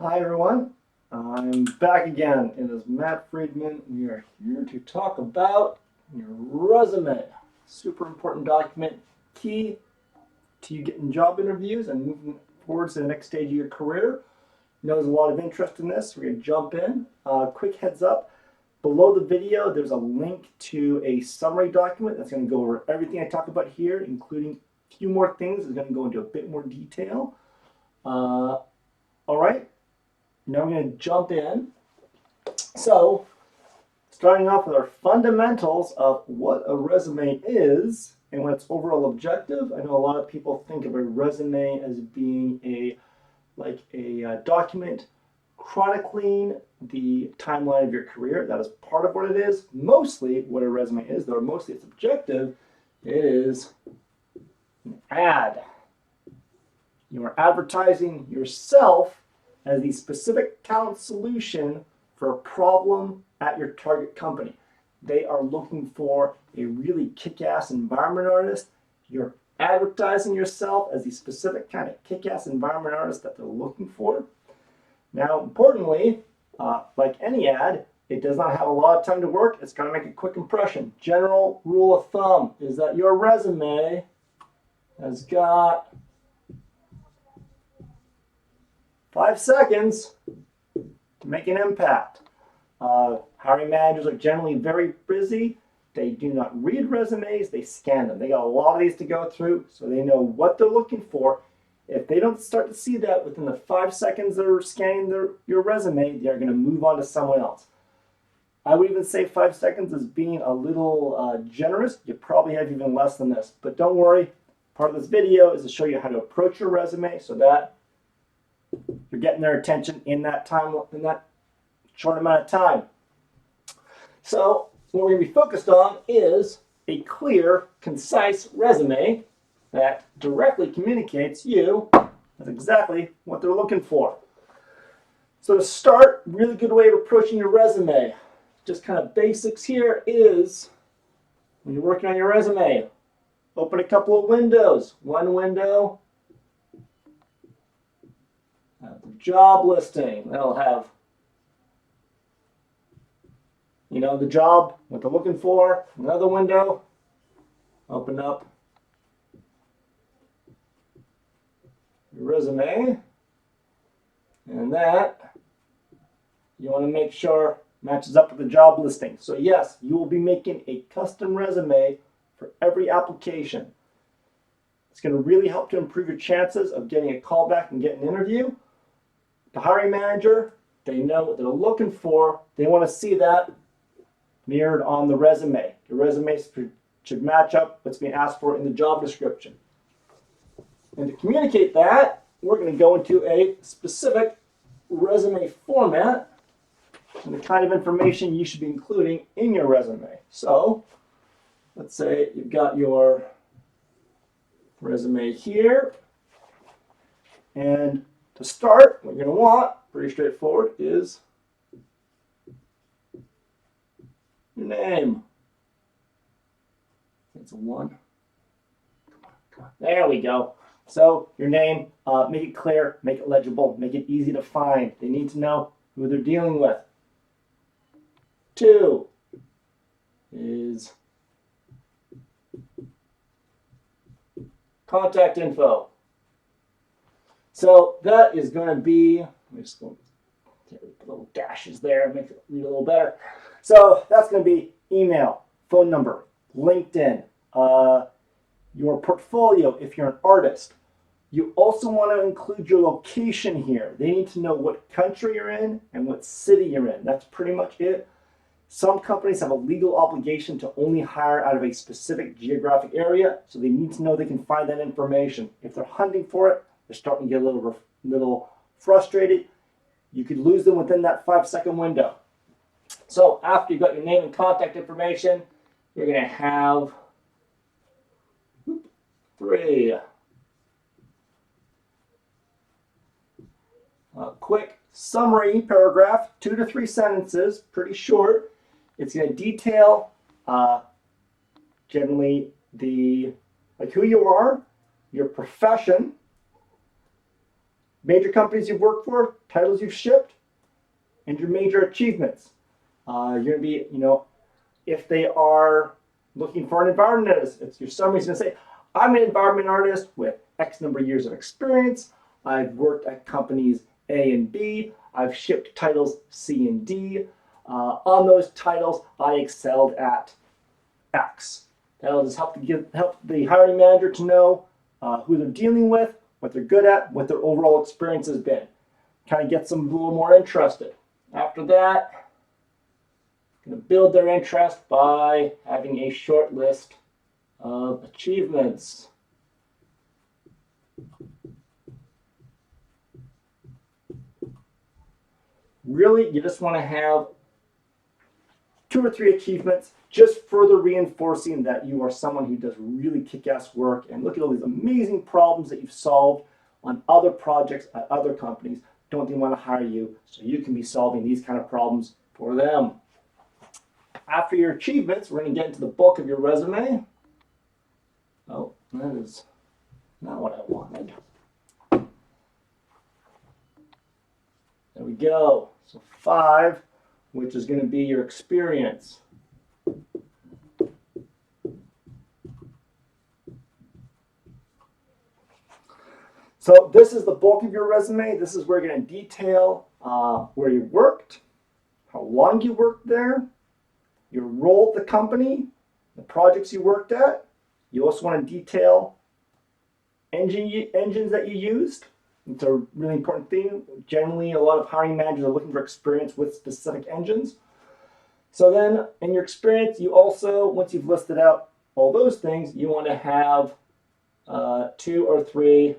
Hi everyone, I'm back again. It is Matt Friedman. We are here to talk about your resume. Super important document, key to you getting job interviews and moving forward to the next stage of your career. I know there's a lot of interest in this. We're going to jump in. Quick heads up, below the video there's a link to a summary document that's going to go over everything I talk about here, including a few more things. It's going to go into a bit more detail. All right. Now we're going to jump in. So, starting off with our fundamentals of what a resume is and what its overall objective. I know a lot of people think of a resume as being a document chronicling the timeline of your career. That is part of what it is. Mostly what a resume is, though mostly its objective, it is an ad. You are advertising yourself as the specific talent solution for a problem at your target company. They are looking for a really kick-ass environment artist. You're advertising yourself as the specific kind of kick-ass environment artist that they're looking for. Now, importantly, like any ad, it does not have a lot of time to work. It's got to make a quick impression. General rule of thumb is that your resume has got 5 seconds to make an impact. Hiring managers are generally very busy. They do not read resumes, they scan them. They got a lot of these to go through, so they know what they're looking for. If they don't start to see that within the 5 seconds they're scanning your resume, they're going to move on to someone else. I would even say 5 seconds is being a little generous. You probably have even less than this, but don't worry. Part of this video is to show you how to approach your resume so that you're getting their attention in that short amount of time. So what we're going to be focused on is a clear, concise resume that directly communicates you as exactly what they're looking for. So to start, really good way of approaching your resume, just kind of basics here is when you're working on your resume, open a couple of windows. One window, the job listing. That'll have, the job, what they're looking for. Another window, open up your resume. And that, you want to make sure matches up with the job listing. So yes, you will be making a custom resume for every application. It's going to really help to improve your chances of getting a callback and getting an interview. The hiring manager, they know what they're looking for. They want to see that mirrored on the resume. Your resume should match up what's being asked for in the job description. And to communicate that, we're going to go into a specific resume format and the kind of information you should be including in your resume. So, let's say you've got your resume here, and to start, what you're going to want, pretty straightforward, is your name. It's a 1. Come on. There we go. So your name, make it clear, make it legible, make it easy to find. They need to know who they're dealing with. 2 is contact info. So that is going to be, let me just go put little dashes there, make it read a little better. So that's going to be email, phone number, LinkedIn, your portfolio if you're an artist. You also want to include your location here. They need to know what country you're in and what city you're in. That's pretty much it. Some companies have a legal obligation to only hire out of a specific geographic area, so they need to know they can find that information. If they're hunting for it, they're starting to get a little frustrated. You could lose them within that 5-second window. So after you've got your name and contact information, you're going to have 3. A quick summary paragraph, 2 to 3 sentences, pretty short. It's going to detail generally who you are, your profession, major companies you've worked for, titles you've shipped, and your major achievements. You're going to be, if they are looking for an environment artist, it's your summary's going to say, I'm an environment artist with X number of years of experience. I've worked at companies A and B. I've shipped titles C and D. On those titles, I excelled at X. That'll just help the hiring manager to know who they're dealing with, what they're good at, what their overall experience has been. Kind of gets them a little more interested. After that, going to build their interest by having a short list of achievements. Really, you just want to have 2 or 3 achievements, just further reinforcing that you are someone who does really kick-ass work, and look at all these amazing problems that you've solved on other projects at other companies. Don't they want to hire you so you can be solving these kind of problems for them? After your achievements, we're going to get into the bulk of your resume. Oh, that is not what I wanted. There we go. So 5, which is going to be your experience. So this is the bulk of your resume. This is where you're going to detail where you worked, how long you worked there, your role at the company, the projects you worked at. You also want to detail engines that you used. It's a really important thing. Generally, a lot of hiring managers are looking for experience with specific engines. So then, in your experience, you also, once you've listed out all those things, you want to have 2 or 3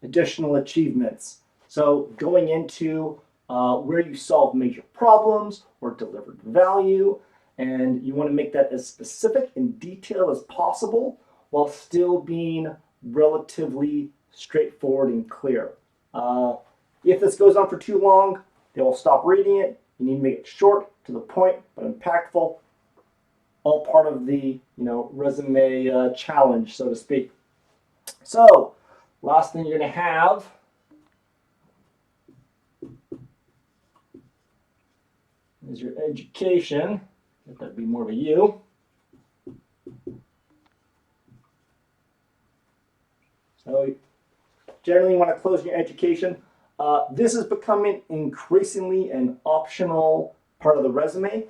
additional achievements. So going into where you solved major problems or delivered value, and you want to make that as specific and detailed as possible while still being relatively straightforward and clear. If this goes on for too long, they will stop reading it. You need to make it short, to the point, but impactful. All part of the resume challenge, so to speak. So, last thing you're going to have is your education. Let that be more of a U. So generally you want to close your education. This is becoming increasingly an optional part of the resume.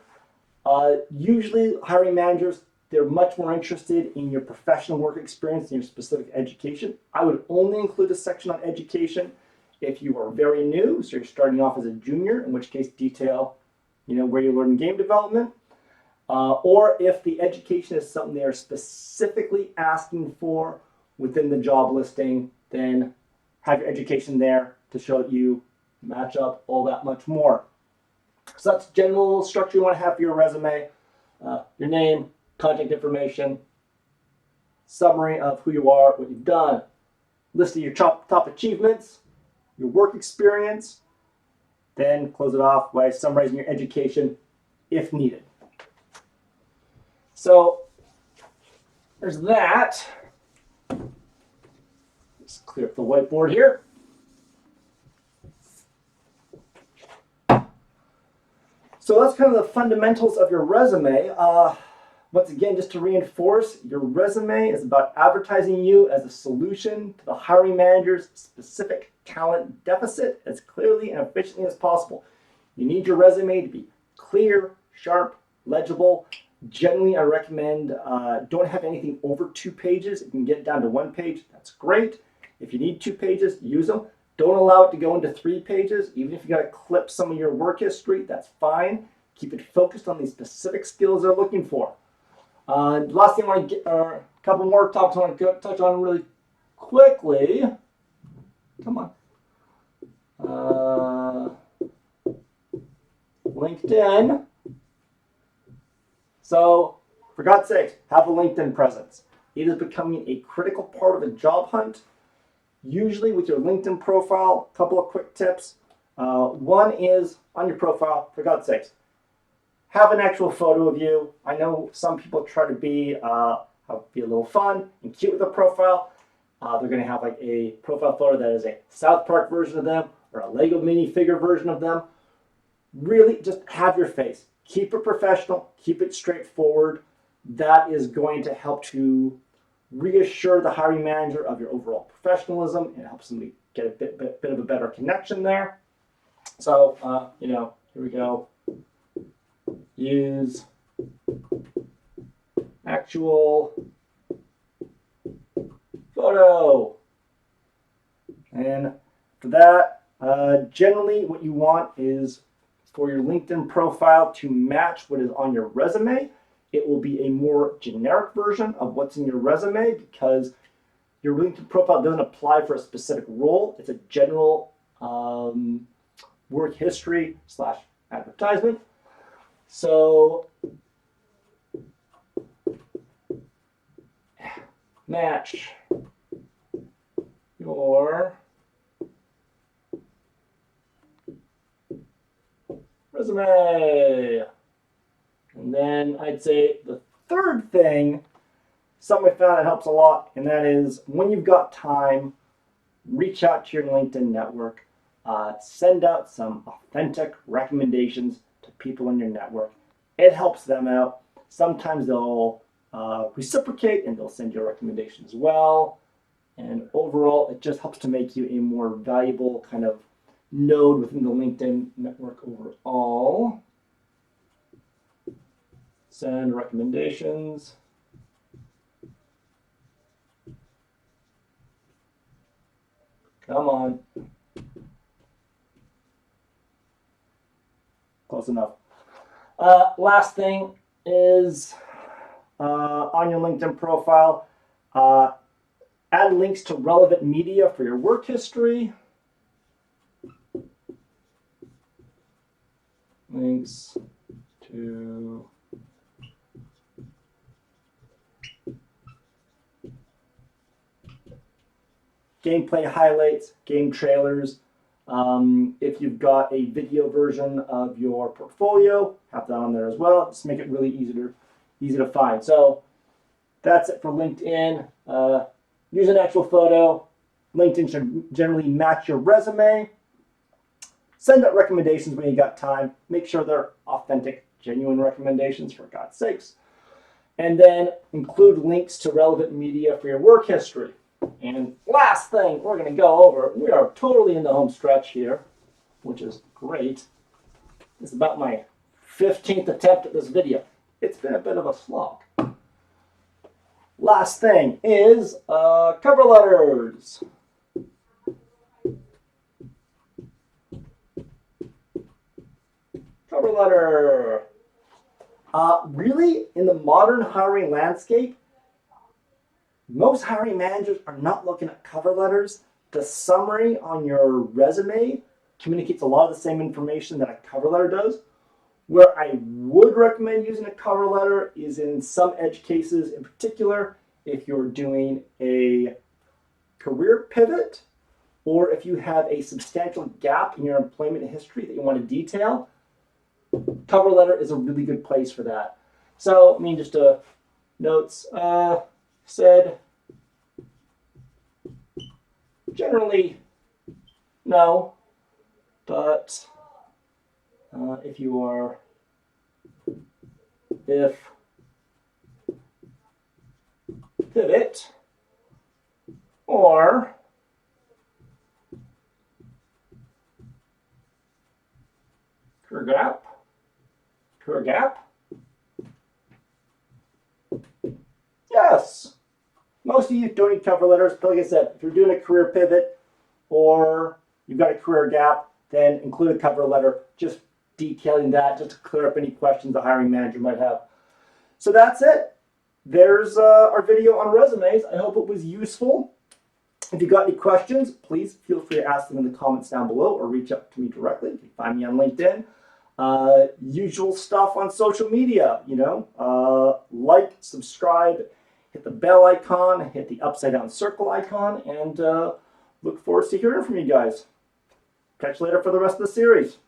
Usually hiring managers, they're much more interested in your professional work experience than your specific education. I would only include a section on education if you are very new, so you're starting off as a junior, in which case detail where you learn game development. Or if the education is something they are specifically asking for within the job listing, then have your education there to show that you match up all that much more. So that's general structure you want to have for your resume. Your name, contact information, summary of who you are, what you've done, list of your top achievements, your work experience, then close it off by summarizing your education if needed. So there's that. Let's clear up the whiteboard here. So that's kind of the fundamentals of your resume. Once again, just to reinforce, your resume is about advertising you as a solution to the hiring manager's specific talent deficit as clearly and efficiently as possible. You need your resume to be clear, sharp, legible. Generally, I recommend don't have anything over 2 pages. If you can get it down to 1 page, that's great. If you need 2 pages, use them. Don't allow it to go into 3 pages. Even if you got to clip some of your work history, that's fine. Keep it focused on these specific skills they're looking for. The last thing I want to get, a couple more topics I want to touch on really quickly. Come on. LinkedIn. So, for God's sake, have a LinkedIn presence. It is becoming a critical part of a job hunt. Usually with your LinkedIn profile, a couple of quick tips. One is, on your profile, for God's sakes, have an actual photo of you. I know some people try to be a little fun and cute with a profile. They're going to have like a profile photo that is a South Park version of them or a Lego minifigure version of them. Really just have your face. Keep it professional. Keep it straightforward. That is going to help to reassure the hiring manager of your overall professionalism. It helps them get a bit of a better connection there. So, here we go. Use actual photo. And for that, generally what you want is for your LinkedIn profile to match what is on your resume. It will be a more generic version of what's in your resume because your LinkedIn profile doesn't apply for a specific role. It's a general work history / advertisement. So match your resume. And then I'd say the third thing, something I found that helps a lot, and that is when you've got time, reach out to your LinkedIn network, send out some authentic recommendations to people in your network. It helps them out. Sometimes they'll reciprocate and they'll send you a recommendation as well. And overall, it just helps to make you a more valuable kind of node within the LinkedIn network overall. Send recommendations. Come on. Close enough. Last thing is on your LinkedIn profile, add links to relevant media for your work history. Links to gameplay highlights, game trailers. If you've got a video version of your portfolio, have that on there as well. Just make it really easy to find. So that's it for LinkedIn. Use an actual photo. LinkedIn should generally match your resume. Send out recommendations when you got time. Make sure they're authentic, genuine recommendations, for God's sakes. And then include links to relevant media for your work history. And last thing we're going to go over, we are totally in the home stretch here, which is great. This is about my 15th attempt at this video. It's been a bit of a slog. Last thing is cover letters. Cover letter. Really, in the modern hiring landscape, most hiring managers are not looking at cover letters. The summary on your resume communicates a lot of the same information that a cover letter does. Where I would recommend using a cover letter is in some edge cases, in particular, if you're doing a career pivot or if you have a substantial gap in your employment history that you want to detail. Cover letter is a really good place for that. So, just notes. Said generally no, but if pivot or career gap, yes. Most of you don't need cover letters, but like I said, if you're doing a career pivot or you've got a career gap, then include a cover letter just detailing that, just to clear up any questions the hiring manager might have. So that's it. There's our video on resumes. I hope it was useful. If you got any questions, please feel free to ask them in the comments down below or reach out to me directly. You can find me on LinkedIn. Usual stuff on social media, like, subscribe, hit the bell icon, hit the upside down circle icon, and look forward to hearing from you guys. Catch you later for the rest of the series.